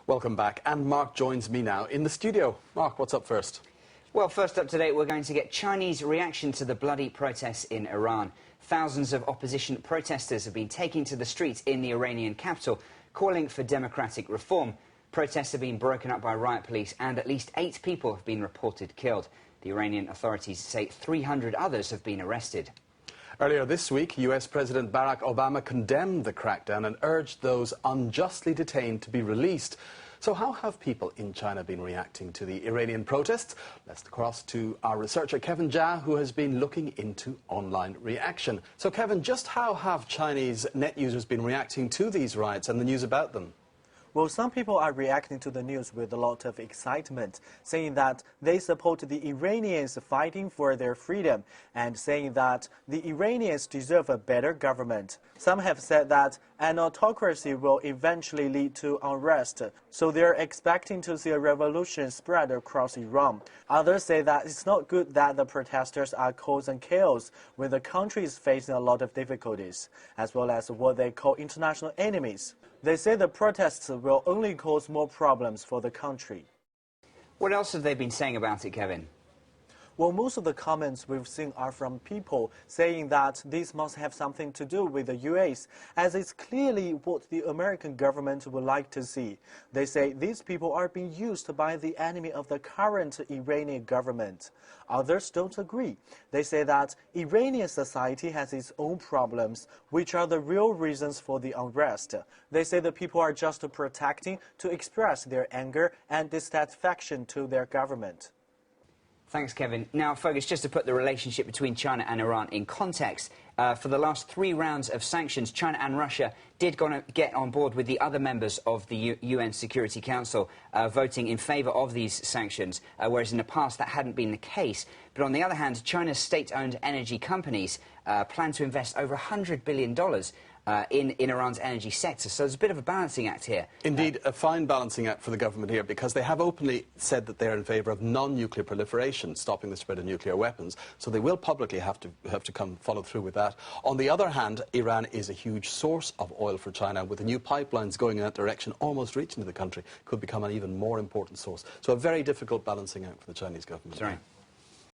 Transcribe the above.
Welcome back, and Mark joins me now in the studio. Mark, what's up first? Well, first up today, we're going to get Chinese reaction to the bloody protests in Iran. Thousands of opposition protesters have been taking to the streets in the Iranian capital, calling for democratic reform. Protests have been broken up by riot police, and at least 8 people have been reported killed. The Iranian authorities say 300 others have been arrested. Earlier this week, US President Barack Obama condemned the crackdown and urged those unjustly detained to be released. So how have people in China been reacting to the Iranian protests? Let's cross to our researcher Kevin Jia, who has been looking into online reaction. So Kevin, just how have Chinese net users been reacting to these riots and the news about them? Well, some people are reacting to the news with a lot of excitement, saying that they support the Iranians fighting for their freedom and saying that the Iranians deserve a better government. Some have said that an autocracy will eventually lead to unrest, so they're expecting to see a revolution spread across Iran. Others say that it's not good that the protesters are causing chaos when the country is facing a lot of difficulties, as well as what they call international enemies. They say the protests will only cause more problems for the country. What else have they been saying about it, Kevin? Well, most of the comments we've seen are from people saying that this must have something to do with the US, as it's clearly what the American government would like to see. They say these people are being used by the enemy of the current Iranian government. Others don't agree. They say that Iranian society has its own problems, which are the real reasons for the unrest. They say the people are just protesting to express their anger and dissatisfaction to their government. Thanks, Kevin. Now, Fergus, just to put the relationship between China and Iran in context, for the last 3 rounds of sanctions, China and Russia did get on board with the other members of the UN Security Council, voting in favour of these sanctions, whereas in the past that hadn't been the case. But on the other hand, China's state-owned energy companies plan to invest over $100 billion in Iran's energy sector. So there's a bit of a balancing act here. Indeed, a fine balancing act for the government here, because they have openly said that they're in favour of non-nuclear proliferation, stopping the spread of nuclear weapons. So they will publicly have to come follow through with that. On the other hand, Iran is a huge source of oil for China. With the new pipelines going in that direction, almost reaching to the country, could become an even more important source. So a very difficult balancing act for the Chinese government. That's right.